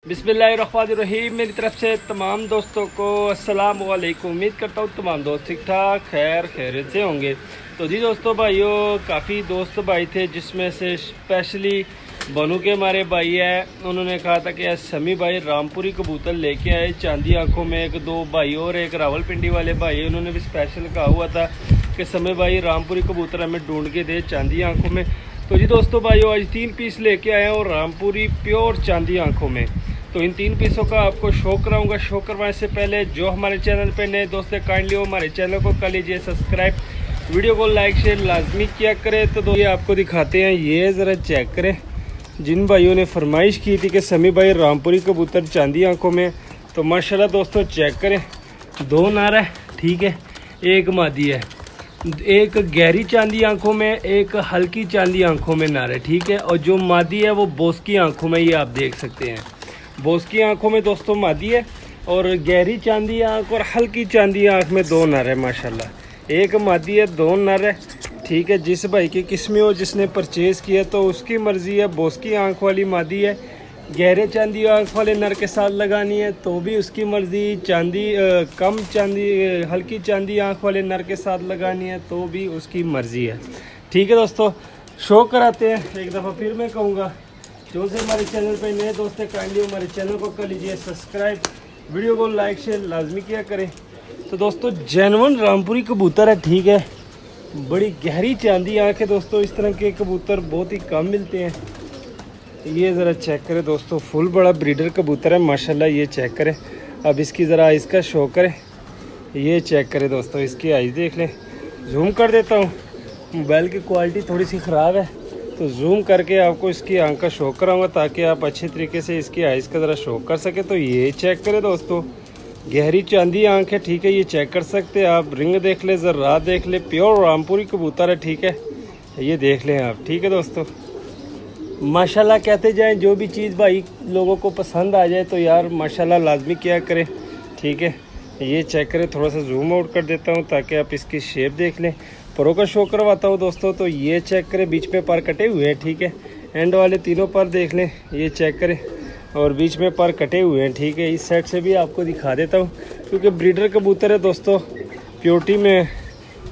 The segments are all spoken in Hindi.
बिस्मिल्लाहिर्रहमानिर्रहीम। मेरी तरफ से तमाम दोस्तों को अस्सलाम वालेकुम। उम्मीद करता हूँ तमाम दोस्त ठीक ठाक खैरियत से होंगे। तो जी दोस्तों भाइयों, काफ़ी दोस्त भाई थे जिसमें से स्पेशली बनू के हमारे भाई है, उन्होंने कहा था कि समी भाई रामपुरी कबूतर लेके आए चांदी आंखों में। एक दो भाई और एक रावलपिंडी वाले भाई, उन्होंने भी स्पेशल कहा हुआ था कि समी भाई रामपुरी कबूतर हमें ढूंढ के दे चांदी आंखों में। तो जी दोस्तों भाइयों, आज 3 पीस लेके आए हैं और रामपुरी प्योर चांदी आंखों में। तो इन 3 पीसों का आपको शो कराऊंगा। शो करवाने से पहले जो हमारे चैनल पे नए दोस्त हैं, काइंडली हो हमारे चैनल को कर लीजिए सब्सक्राइब, वीडियो को लाइक शेयर लाजमी किया करें। तो ये आपको दिखाते हैं, ये ज़रा चेक करें। जिन भाइयों ने फरमाइश की थी कि समी भाई रामपुरी कबूतर चांदी आंखों में, तो माशाल्लाह दोस्तों चेक करें, 2 नर है, ठीक है, एक मादी है। एक गहरी चांदी आंखों में, एक हल्की चांदी आंखों में नर है, ठीक है। और जो मादी है वो बोस की आंखों में, ये आप देख सकते हैं, बोस की आंखों में दोस्तों मादी है। और गहरी चांदी आंख और हल्की चांदी आंख में 2 नर है माशाल्लाह। एक मादी है, 2 नर है, ठीक है। जिस भाई की किस्में हो, जिसने परचेज़ किया तो उसकी मर्ज़ी है। बोस की आंख वाली मादी है, गहरे चांदी आंख वाले नर के साथ लगानी है तो भी उसकी मर्ज़ी। कम चांदी हल्की चांदी आंख वाले नर के साथ लगानी है तो भी उसकी मर्ज़ी है, ठीक है दोस्तों। शो कराते हैं एक दफ़ा, फिर मैं कहूँगा जो से हमारे चैनल पे नए दोस्त हैं, काइंडली हमारे चैनल को कर लीजिए सब्सक्राइब, वीडियो को लाइक शेयर लाजमी किया करें। तो दोस्तों जेन्युइन रामपुरी कबूतर है, ठीक है, बड़ी गहरी चांदी आँख है दोस्तों। इस तरह के कबूतर बहुत ही कम मिलते हैं। ये ज़रा चेक करें दोस्तों, फुल बड़ा ब्रीडर कबूतर है माशाल्लाह। ये चेक करें, अब इसकी ज़रा आइज़ का शो करें। ये चेक करें दोस्तों, इसकी आइज़ देख लें। जूम कर देता हूँ, मोबाइल की क्वालिटी थोड़ी सी ख़राब है तो जूम करके आपको इसकी आंख का शो कराऊंगा ताकि आप अच्छे तरीके से इसकी आइज़ का ज़रा शो कर सके। तो ये चेक करें दोस्तों, गहरी चांदी आंख है, ठीक है, ये चेक कर सकते हैं आप। रिंग देख ले, ज़रा देख ले, प्योर रामपुरी कबूतर है, ठीक है, ये देख लें आप, ठीक है दोस्तों। माशाल्लाह कहते जाएं, जो भी चीज़ भाई लोगों को पसंद आ जाए तो यार माशाल्लाह लाजमी किया करें, ठीक है। ये चेक करें, थोड़ा सा जूम आउट कर देता हूँ ताकि आप इसकी शेप देख लें। परों का शो करवाता हूँ दोस्तों। तो ये चेक करें, बीच में पर कटे हुए हैं, ठीक है। एंड वाले तीनों पर देख लें, ये चेक करें, और बीच में पर कटे हुए हैं, ठीक है। इस साइड से भी आपको दिखा देता हूँ क्योंकि ब्रीडर कबूतर है दोस्तों, प्योरिटी में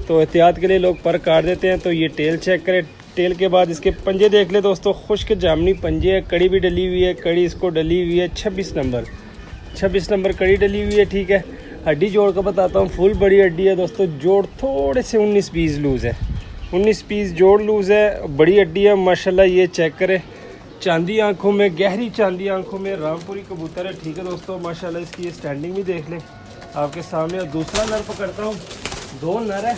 तो एहतियात के लिए लोग पर काट देते हैं। तो ये टेल चेक करें, टेल के बाद इसके पंजे देख ले दोस्तों, खुश्क जामनी पंजे है, कड़ी भी डली हुई है, कड़ी इसको डली हुई है 26 नंबर कड़ी डली हुई है, ठीक है। हड्डी जोड़ का बताता हूँ, फुल बड़ी हड्डी है दोस्तों। जोड़ थोड़े से 19 पीस लूज़ है, 19 पीस जोड़ लूज़ है, बड़ी हड्डी है माशाल्लाह। ये चेक करें, चांदी आंखों में, गहरी चांदी आंखों में रामपुरी कबूतर है, ठीक है दोस्तों माशाल्लाह। इसकी ये स्टैंडिंग भी देख लें आपके सामने। और दूसरा नर पकड़ता हूँ, 2 नर है,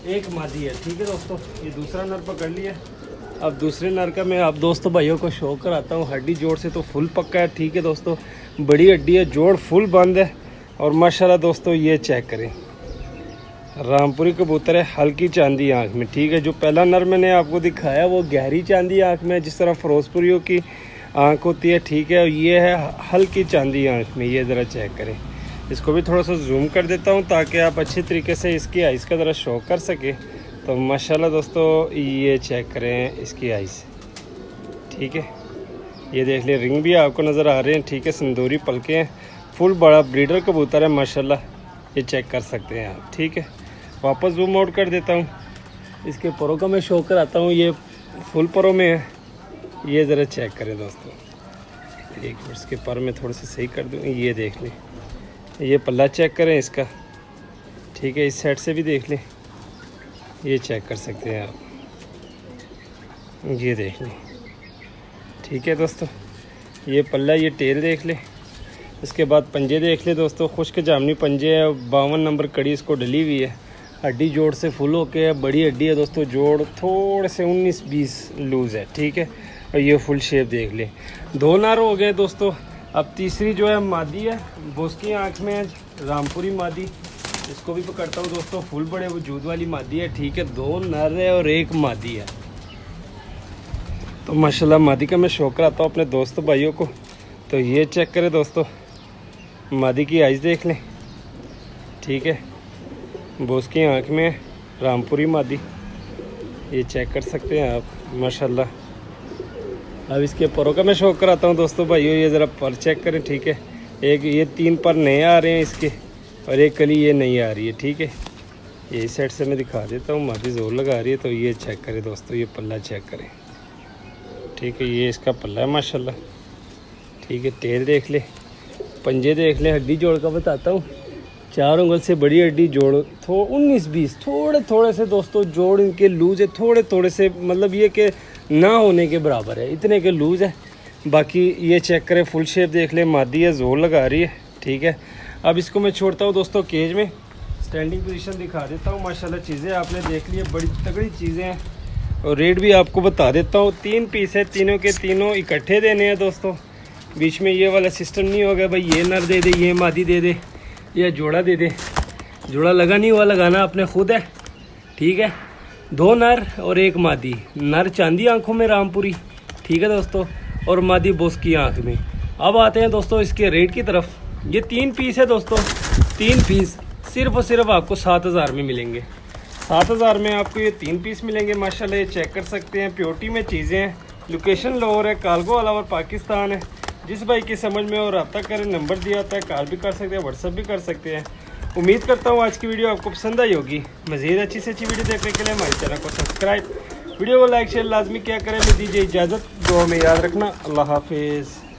एक मादी है, ठीक है दोस्तों। ये दूसरा नर पकड़ लिया। अब दूसरे नर का मैं आप दोस्तों भाइयों को शो कराता हूँ। हड्डी जोड़ से तो फुल पक्का है, ठीक है दोस्तों, बड़ी हड्डी है, जोड़ फुल बंद है। और माशाल्लाह दोस्तों ये चेक करें, रामपुरी कबूतर है, हल्की चांदी आँख में, ठीक है। जो पहला नर मैंने आपको दिखाया वो गहरी चांदी आँख में, जिस तरह फिरोजपुरियों की आँख होती है, ठीक है। और ये है हल्की चांदी आँख में, ये ज़रा चेक करें। इसको भी थोड़ा सा जूम कर देता हूँ ताकि आप अच्छी तरीके से इसकी आइज़ का ज़रा शो कर सके। तो माशाल्लाह दोस्तों ये चेक करें इसकी आइज़, ठीक है। ये देख ले, रिंग भी आपको नज़र आ रहे हैं, ठीक है, सिंदूरी पलके हैं, फुल बड़ा ब्रीडर कबूतर है माशाल्लाह। ये चेक कर सकते हैं आप, ठीक है। वापस जूम आउट कर देता हूँ, इसके परों का मैं शो कराता हूँ। ये फुल परों में है, ये ज़रा चेक करें दोस्तों। एक मिनट, इसके पर में थोड़ा सा सही कर दूँ, ये देख लें। ये पल्ला चेक करें इसका, ठीक है। इस साइड से भी देख लें, ये चेक कर सकते हैं आप, ये देख लें, ठीक है दोस्तों। ये पल्ला, ये टेल देख लें। इसके बाद पंजे देख ले दोस्तों, खुश्क जामनी पंजे है, 52 नंबर कड़ी इसको डली हुई है। हड्डी जोड़ से फुल होके है, बड़ी हड्डी है दोस्तों। जोड़ थोड़े से 19-20 लूज़ है, ठीक है। और ये फुल शेप देख ले। 2 नर हो गए दोस्तों। अब तीसरी जो है मादी है, बोस की आँख में है, रामपुरी मादी। इसको भी पकड़ता हूँ दोस्तों, फुल बड़े वजूद वाली मादी है, ठीक है। 2 नर है और एक मादी है। तो माशाल्लाह मादी का मैं शौक कराता हूँ अपने दोस्तों भाइयों को। तो ये चेक करें दोस्तों, मादी की आइज़ देख लें, ठीक है। बोस की आँख में रामपुरी मादी, ये चेक कर सकते हैं आप माशाल्लाह। अब इसके परों का मैं शौक कराता हूँ दोस्तों भाइयों। ये ज़रा पर चेक करें, ठीक है। एक ये 3 पर नए आ रहे हैं इसके, और एक कली ये नहीं आ रही है, ठीक है। ये इस साइड से मैं दिखा देता हूँ, मादी जोर लगा रही है। तो ये चेक करें दोस्तों, ये पल्ला चेक करें, ठीक है। ये इसका पल्ला है माशाल्लाह, ठीक है। टेल देख ले, पंजे देख ले, हड्डी जोड़ का बताता हूँ। 4 उंगल से बड़ी हड्डी जोड़ 19-20 थोड़े थोड़े से दोस्तों जोड़ इनके लूज़ है, थोड़े थोड़े से, मतलब ये कि ना होने के बराबर है, इतने के लूज़ है। बाकी ये चेक करें, फुल शेप देख ले, मादी है, जोर लगा रही है, ठीक है। अब इसको मैं छोड़ता हूँ दोस्तों केज में, स्टैंडिंग पोजीशन दिखा देता हूँ। माशाल्लाह चीज़ें आपने देख ली है, बड़ी तगड़ी चीज़ें हैं, और रेट भी आपको बता देता हूँ। 3 पीस है, तीनों के तीनों इकट्ठे देने हैं दोस्तों। बीच में ये वाला सिस्टम नहीं होगा भाई ये नर दे दे, ये मादी दे दे, या जोड़ा दे दे। जोड़ा लगा नहीं हुआ, लगाना आपने खुद है, ठीक है। 2 नर और 1 मादी। नर चांदी आंखों में रामपुरी, ठीक है दोस्तों, और मादी बोस की आंख में। अब आते हैं दोस्तों इसके रेट की तरफ। ये 3 पीस है दोस्तों, 3 पीस सिर्फ और सिर्फ आपको 7000 में मिलेंगे। 7000 में आपको ये 3 पीस मिलेंगे माशाल्लाह। ये चेक कर सकते हैं, प्योरिटी में चीज़ें हैं। लोकेशन लाहौर है, कालगो अलावा पाकिस्तान है। जिस भाई की समझ में और रब्ता करें, नंबर दिया होता है, कॉल भी कर सकते हैं, व्हाट्सअप भी कर सकते हैं। उम्मीद करता हूँ आज की वीडियो आपको पसंद आई होगी। मज़ीद अच्छी से अच्छी वीडियो देखने के लिए हमारे चैनल को सब्सक्राइब, वीडियो को लाइक शेयर लाजमी क्या करें। मैं दीजिए इजाज़त, दुआ में याद रखना। अल्लाह हाफिज़।